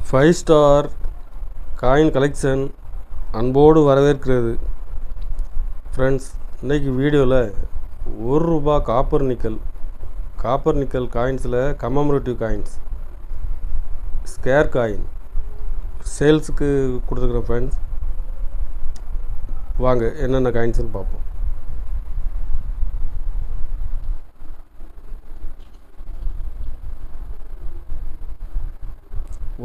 Five star coin collection அன்போடு வரவேற்கிறது. Friends, இன்றைக்கி வீடியோவில் ₹1 காப்பர் நிக்கல் காயின்ஸில் கமமரேட்டிவ் காயின்ஸ் ஸ்கேர் காயின் சேல்ஸுக்கு கொடுத்துருக்குறேன். ஃப்ரெண்ட்ஸ், வாங்க என்னென்ன காயின்ஸ்னு பார்ப்போம்.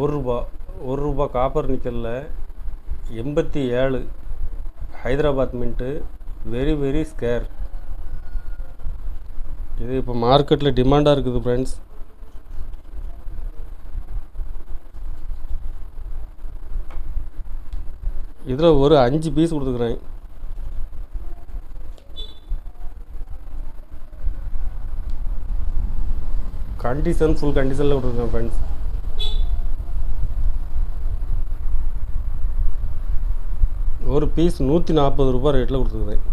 ₹1 காப்பர் நிக்கலில் 87 ஹைதராபாத் மின்ட்டு வெரி ஸ்கேர். இது இப்போ மார்க்கெட்டில் டிமாண்டாக இருக்குது. ஃப்ரெண்ட்ஸ், இதில் ஒரு 5 பீஸ் கொடுத்துக்கிறேன். ஃபுல் கண்டிஷனில் கொடுத்துருக்கேன். ஃப்ரெண்ட்ஸ், ஒரு பீஸ் ₹140 ரேட்டில் கொடுத்துருக்குறேன்.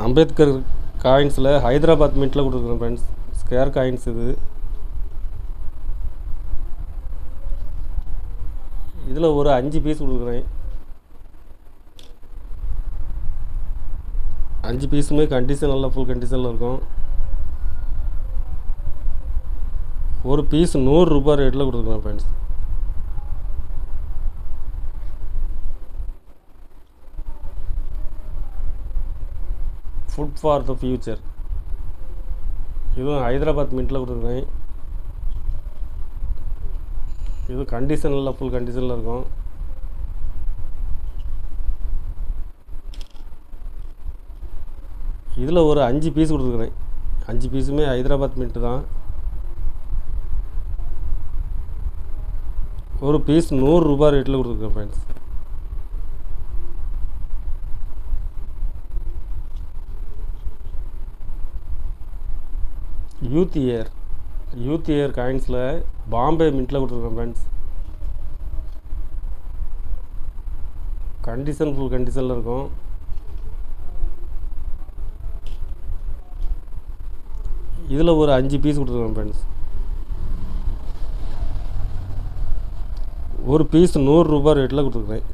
அம்பேத்கர் காயின்ஸில் ஹைதராபாத் மின்ட்டில் கொடுத்துருக்குறேன். ஃப்ரெண்ட்ஸ், ஸ்கேர் காயின்ஸ் இது. இதில் ஒரு 5 பீஸ் கொடுக்குறேன். 5 பீஸுமே கண்டிஷன் நல்லா ஃபுல் கண்டிஷனில் இருக்கும். ஒரு பீஸ் ₹100 ரேட்டில் கொடுத்துருக்கேன். Friends, food for the future இதுவும் ஹைதராபாத் மின்ட்டில் கொடுத்துருக்கேன். இது கண்டிஷன் நல்லா ஃபுல் கண்டிஷனில் இருக்கும். இதில் ஒரு 5 பீஸ் கொடுத்துருக்குறேன். 5 பீஸுமே ஹைதராபாத் மின்ட்டு தான். ஒரு பீஸ் ₹100 ரேட்டில் கொடுத்துருக்கேன். ஃப்ரெண்ட்ஸ், யூத் இயர் காயின்ஸில் பாம்பே மின்ட்டில் கொடுத்துருக்கேன். ஃப்ரெண்ட்ஸ், கண்டிஷன் ஃபுல் கண்டிஷனில் இருக்கும். இதில் ஒரு 5 பீஸ் கொடுத்துருக்கேன். ஃப்ரெண்ட்ஸ், ஒரு பீஸ் ₹100 ரேட்டில் கொடுத்துருக்குறேன்.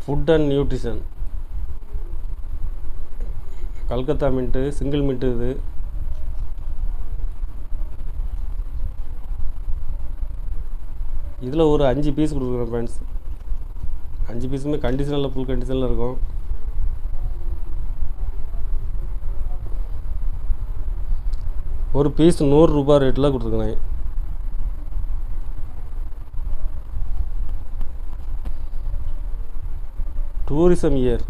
Food and nutrition Calcutta mint single mint இது. இதில் ஒரு 5 பீஸ் கொடுக்குறேன். ஃப்ரெண்ட்ஸ், 5 பீஸுமே கண்டிஷனில் ஃபுல் கண்டிஷனில் இருக்கும். ஒரு பீஸ் ₹100 ரேட்டில் கொடுத்துருக்குறேன். டூரிசம் இயர்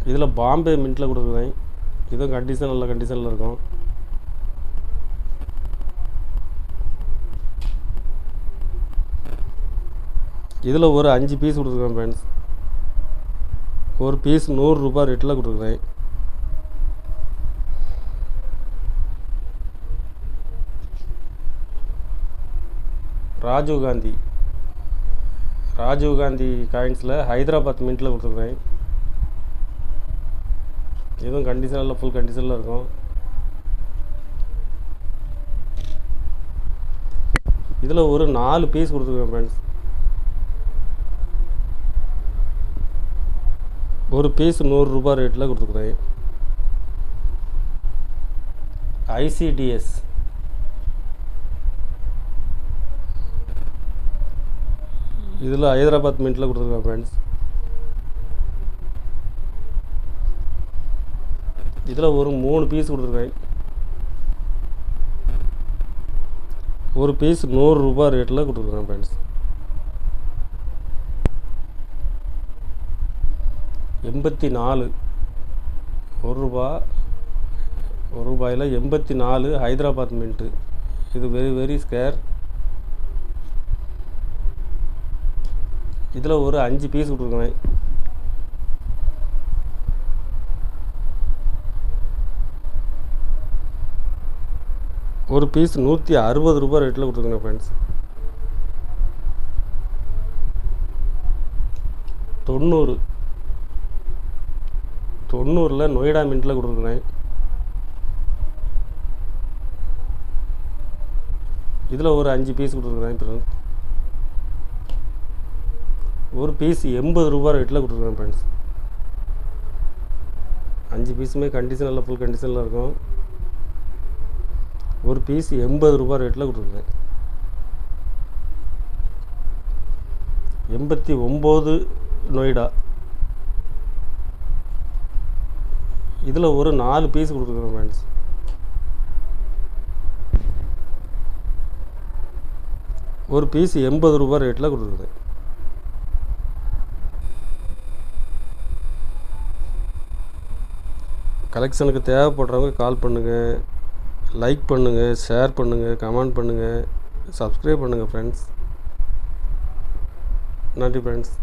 இதில் பாம்பே மின்ட்டில் கொடுத்துருக்குறேன். இதுவும் கண்டிஷன் நல்ல கண்டிஷனில் இருக்கும். இதில் ஒரு 5 பீஸ் கொடுத்துருக்கேன். ஃப்ரெண்ட்ஸ், ஒரு பீஸ் ₹100 ரேட்டில் கொடுத்துருக்குறேன். ராஜீவ் காந்தி காயின்ஸில் ஹைதராபாத் மின்ட்டில் கொடுத்துருக்குறேன். இதுவும் கண்டிஷனில் ஃபுல் கண்டிஷனில் இருக்கும். இதில் ஒரு 4 பீஸ் கொடுத்துருக்கேன். ஃப்ரெண்ட்ஸ், ஒரு பீஸ் ₹100 ரேட்டில் கொடுத்துருக்குறேன். ஐசிடிஎஸ் இதில் ஹைதராபாத் மின்ட்டில் கொடுத்துருக்கேன். ஃப்ரெண்ட்ஸ், இதில் ஒரு 3 பீஸ் கொடுத்துருக்கேன். ஒரு பீஸ் ₹100 ரேட்டில் கொடுத்துருக்கேன். Friends, 84 ₹1 84 Hyderabad mint. இது வெரி ஸ்கேர். இதில் ஒரு 5 பீஸ் கொடுத்துருக்குறேன். ஒரு பீஸ் 160 ரூபா ரேட்டில் கொடுத்துருக்கேன் ஃப்ரெண்ட்ஸ். 90 நொய்டா மின்ட்டில் கொடுத்துருக்குறேன். இதில் ஒரு 5 பீஸ் கொடுத்துருக்குறேன். இப்போ ஒரு பீஸ் 80 ரூபா ரேட்டில் கொடுத்துருக்குறேன் ஃப்ரெண்ட்ஸ். 5 பீஸுமே கண்டிஷனில் ஃபுல் கண்டிஷனில் இருக்கும். ஒரு பீஸ் 80 ரூபா ரேட்டில் கொடுத்துருக்குறேன். 89 நொய்டா. இதில் ஒரு 4 பீஸ் கொடுத்துருக்குறேன் ஃப்ரெண்ட்ஸ். ஒரு பீஸ் 80 ரூபா ரேட்டில் கொடுத்துருக்குறேன். கலெக்ஷனுக்கு தேவைப்படுறவங்க கால் பண்ணுங்கள், லைக் பண்ணுங்கள், ஷேர் பண்ணுங்கள், கமெண்ட் பண்ணுங்கள், சப்ஸ்கிரைப் பண்ணுங்கள் ஃப்ரெண்ட்ஸ். நன்றி ஃப்ரெண்ட்ஸ்.